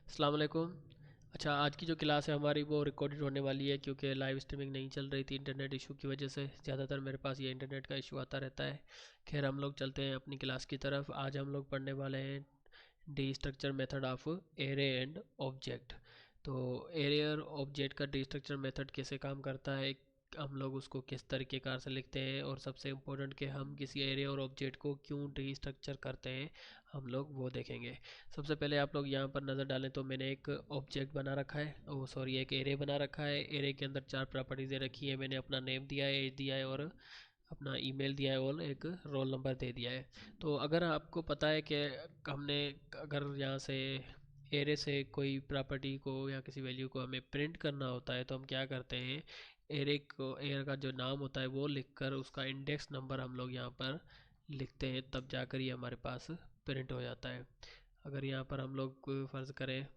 अस्सलाम वालेकुम। अच्छा, आज की जो क्लास है हमारी वो रिकॉर्डेड होने वाली है क्योंकि लाइव स्ट्रीमिंग नहीं चल रही थी इंटरनेट इशू की वजह से। ज़्यादातर मेरे पास ये इंटरनेट का इशू आता रहता है। खैर, हम लोग चलते हैं अपनी क्लास की तरफ। आज हम लोग पढ़ने वाले हैं D structure method of array and object. तो एरे और ऑब्जेक्ट का डी स्ट्रक्चर मेथड कैसे काम करता है, हम लोग उसको किस तरीके कार से लिखते हैं, और सबसे इम्पोर्टेंट कि हम किसी एरे और ऑब्जेक्ट को क्यों डी स्ट्रक्चर करते हैं, हम लोग वो देखेंगे। सबसे पहले आप लोग यहाँ पर नज़र डालें तो मैंने एक ऑब्जेक्ट बना रखा है, ओ सॉरी, एक एरे बना रखा है। एरे के अंदर चार प्रॉपर्टीज दे रखी है। मैंने अपना नेम दिया है, एज दिया है, और अपना ईमेल दिया है, और एक रोल नंबर दे दिया है। तो अगर आपको पता है कि हमने, अगर यहाँ से एरे से कोई प्रॉपर्टी को या किसी वैल्यू को हमें प्रिंट करना होता है तो हम क्या करते हैं, एरे का जो नाम होता है वो लिखकर उसका इंडेक्स नंबर हम लोग यहाँ पर लिखते हैं, तब जाकर ये हमारे पास प्रिंट हो जाता है। अगर यहाँ पर हम लोग फ़र्ज़ करें,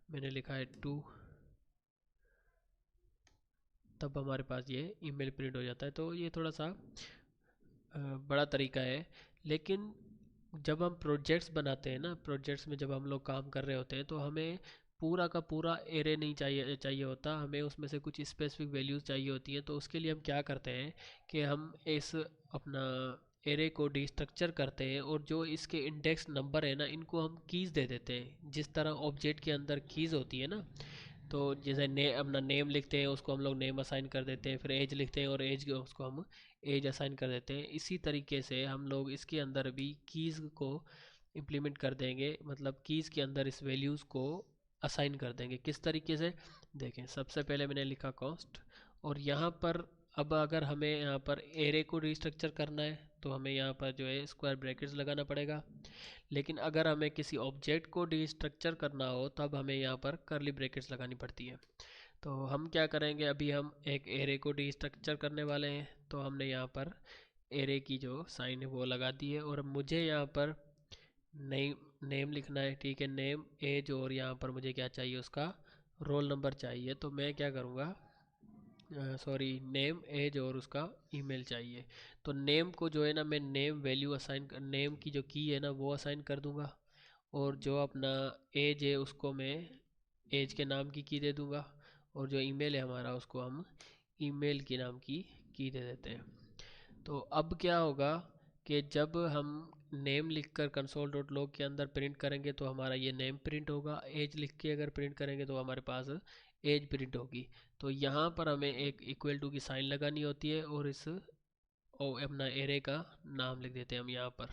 मैंने लिखा है 2, तब हमारे पास ये ईमेल प्रिंट हो जाता है। तो ये थोड़ा सा बड़ा तरीका है। लेकिन जब हम प्रोजेक्ट्स बनाते हैं ना, प्रोजेक्ट्स में जब हम लोग काम कर रहे होते हैं तो हमें पूरा का पूरा एरे नहीं चाहिए चाहिए होता, हमें उसमें से कुछ स्पेसिफिक वैल्यूज़ चाहिए होती हैं। तो उसके लिए हम क्या करते हैं कि हम इस अपना एरे को डिस्ट्रक्चर करते हैं, और जो इसके इंडेक्स नंबर है ना, इनको हम कीज़ दे देते हैं। जिस तरह ऑब्जेक्ट के अंदर कीज़ होती है ना, तो जैसे अपना नेम लिखते हैं, उसको हम लोग नेम असाइन कर देते हैं। फिर एज लिखते हैं और एज उसको हम एज असाइन कर देते हैं। इसी तरीके से हम लोग इसके अंदर भी कीज़ को इम्प्लीमेंट कर देंगे, मतलब कीज़ के अंदर इस वैल्यूज़ को असाइन कर देंगे। किस तरीके से, देखें। सबसे पहले मैंने लिखा कॉस्ट, और यहाँ पर अब अगर हमें यहाँ पर एरे को रिस्ट्रक्चर करना है तो हमें यहाँ पर जो है स्क्वायर ब्रैकेट्स लगाना पड़ेगा। लेकिन अगर हमें किसी ऑब्जेक्ट को डिस्ट्रक्चर करना हो तब हमें यहाँ पर करली ब्रैकेट्स लगानी पड़ती है। तो हम क्या करेंगे, अभी हम एक एरे को डिस्ट्रक्चर करने वाले हैं, तो हमने यहाँ पर एरे की जो साइन है वो लगा दी है। और मुझे यहाँ पर नेम नेम लिखना है, ठीक है। नेम, एज, और यहाँ पर मुझे क्या चाहिए, उसका रोल नंबर चाहिए। तो मैं क्या करूँगा, सॉरी, नेम, एज, और उसका ईमेल चाहिए। तो नेम को जो है ना, मैं नेम वैल्यू असाइन कर, नेम की जो की है ना वो असाइन कर दूंगा। और जो अपना एज है उसको मैं एज के नाम की दे दूंगा। और जो ईमेल है हमारा उसको हम ईमेल के नाम की दे देते हैं। तो अब क्या होगा कि जब हम नेम लिखकर कंसोल डॉट लॉग के अंदर प्रिंट करेंगे तो हमारा ये नेम प्रिंट होगा। एज लिख के अगर प्रिंट करेंगे तो हमारे पास एज प्रिंट होगी। तो यहाँ पर हमें एक इक्वल टू की साइन लगानी होती है, और इस अपना एरे का नाम लिख देते हैं हम यहाँ पर।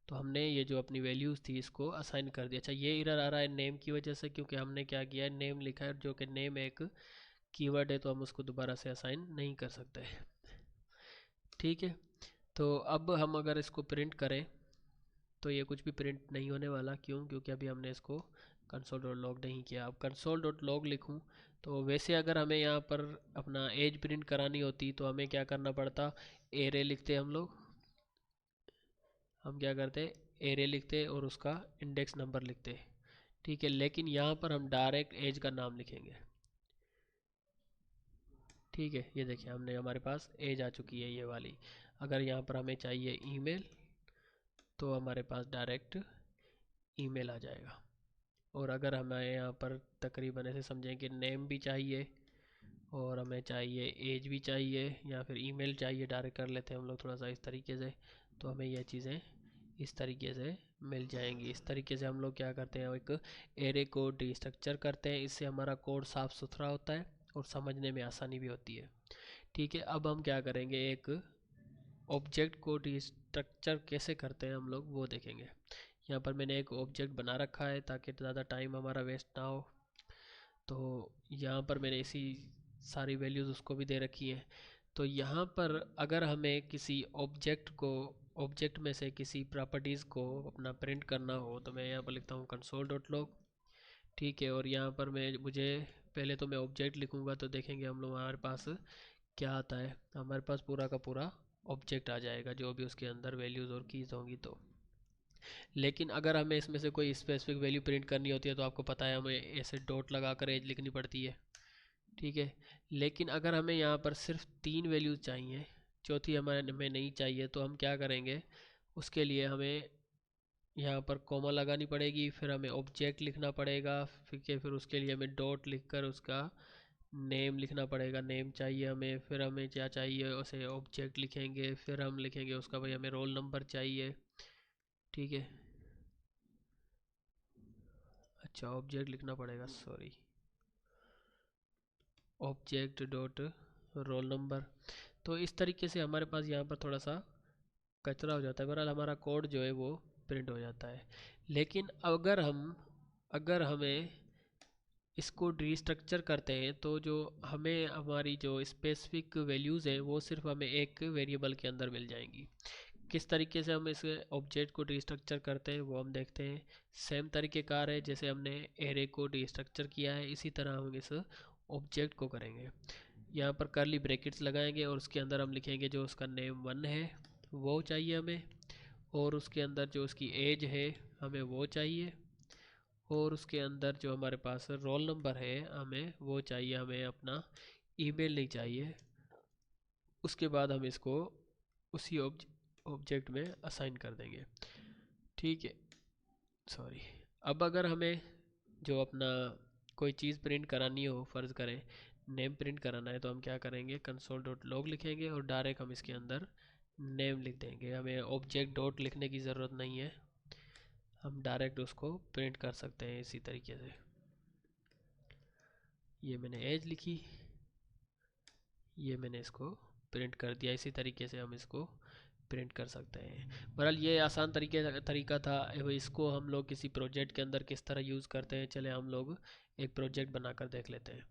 तो हमने ये जो अपनी वैल्यूज़ थी इसको असाइन कर दिया। अच्छा, ये एरर आ रहा है नेम की वजह से, क्योंकि हमने क्या किया है, नेम लिखा है, जो कि नेम एक कीवर्ड है, तो हम उसको दोबारा से असाइन नहीं कर सकते। ठीक है। तो अब हम अगर इसको प्रिंट करें तो ये कुछ भी प्रिंट नहीं होने वाला। क्यों? क्योंकि अभी हमने इसको कंसोल डॉट लॉग नहीं किया। अब कंसोल डॉट लॉग लिखूँ तो वैसे अगर हमें यहाँ पर अपना एज प्रिंट करानी होती तो हमें क्या करना पड़ता, एरे लिखते हम लोग, हम क्या करते, एरे लिखते और उसका इंडेक्स नंबर लिखते। ठीक है। लेकिन यहाँ पर हम डायरेक्ट एज का नाम लिखेंगे। ठीक है, ये देखिए, हमने, हमारे पास एज आ चुकी है ये वाली। अगर यहाँ पर हमें चाहिए ईमेल तो हमारे पास डायरेक्ट ईमेल आ जाएगा। और अगर हमें यहाँ पर तकरीबन ऐसे समझें कि नेम भी चाहिए और हमें चाहिए एज भी चाहिए या फिर ईमेल चाहिए, डायरेक्ट कर लेते हैं हम लोग थोड़ा सा इस तरीके से, तो हमें ये चीज़ें इस तरीके से मिल जाएंगी। इस तरीके से हम लोग क्या करते हैं, एक एरे को डिस्ट्रक्चर करते हैं। इससे हमारा कोड साफ़ सुथरा होता है और समझने में आसानी भी होती है। ठीक है। अब हम क्या करेंगे, एक ऑब्जेक्ट को डिस्ट्रक्चर कैसे करते हैं हम लोग वो देखेंगे। यहाँ पर मैंने एक ऑब्जेक्ट बना रखा है ताकि ज़्यादा टाइम हमारा वेस्ट ना हो। तो यहाँ पर मैंने इसी सारी वैल्यूज़ उसको भी दे रखी हैं। तो यहाँ पर अगर हमें किसी ऑब्जेक्ट में से किसी प्रॉपर्टीज़ को अपना प्रिंट करना हो तो मैं यहाँ पर लिखता हूँ कंसोल डॉट लॉग। ठीक है। और यहाँ पर मुझे पहले तो मैं ऑब्जेक्ट लिखूँगा तो देखेंगे हम लोग हमारे पास क्या आता है। हमारे पास पूरा का पूरा ऑब्जेक्ट आ जाएगा जो भी उसके अंदर वैल्यूज़ और कीज़ होंगी। तो लेकिन अगर हमें इसमें से कोई स्पेसिफिक वैल्यू प्रिंट करनी होती है तो आपको पता है हमें ऐसे डॉट लगा कर एज लिखनी पड़ती है। ठीक है। लेकिन अगर हमें यहाँ पर सिर्फ 3 वैल्यूज़ चाहिए, चौथी हमें नहीं चाहिए, तो हम क्या करेंगे, उसके लिए हमें यहाँ पर कॉमा लगानी पड़ेगी, फिर हमें ऑब्जेक्ट लिखना पड़ेगा, फिर उसके लिए हमें डॉट लिखकर उसका नेम लिखना पड़ेगा, नेम चाहिए हमें, फिर हमें क्या चाहिए उसे ऑब्जेक्ट लिखेंगे, फिर हम लिखेंगे उसका भाई हमें रोल नंबर चाहिए। ठीक है, अच्छा ऑब्जेक्ट लिखना पड़ेगा, sorry, object dot roll number. तो इस तरीके से हमारे पास यहाँ पर थोड़ा सा कचरा हो जाता है, बहरहाल हमारा कोड जो है वो प्रिंट हो जाता है। लेकिन अगर हमें इसको रीस्ट्रक्चर करते हैं तो जो हमें हमारी जो स्पेसिफिक वैल्यूज़ हैं वो सिर्फ हमें एक वेरिएबल के अंदर मिल जाएंगी। किस तरीके से हम इस ऑब्जेक्ट को रीस्ट्रक्चर करते हैं वो हम देखते हैं। सेम तरीक़ेकार है जैसे हमने एरे को रीस्ट्रक्चर किया है, इसी तरह हम इस ऑब्जेक्ट को करेंगे। यहाँ पर कर्ली ब्रैकेट्स लगाएंगे और उसके अंदर हम लिखेंगे जो उसका नेम 1 है वो चाहिए हमें, और उसके अंदर जो उसकी एज है हमें वो चाहिए, और उसके अंदर जो हमारे पास रोल नंबर है हमें वो चाहिए, हमें अपना ईमेल नहीं चाहिए। उसके बाद हम इसको उसी ऑब्जेक्ट में असाइन कर देंगे। ठीक है, सॉरी। अब अगर हमें जो अपना कोई चीज़ प्रिंट करानी हो, फ़र्ज़ करें नेम प्रिंट कराना है, तो हम क्या करेंगे, कंसोल डॉट लॉग लिखेंगे और डायरेक्ट हम इसके अंदर नेम लिख देंगे। हमें ऑब्जेक्ट डॉट लिखने की ज़रूरत नहीं है, हम डायरेक्ट उसको प्रिंट कर सकते हैं इसी तरीके से। ये मैंने एज लिखी, ये मैंने इसको प्रिंट कर दिया। इसी तरीके से हम इसको प्रिंट कर सकते हैं। बहरहाल ये आसान तरीका था। अब इसको हम लोग किसी प्रोजेक्ट के अंदर किस तरह यूज़ करते हैं, चले हम लोग एक प्रोजेक्ट बनाकर देख लेते हैं।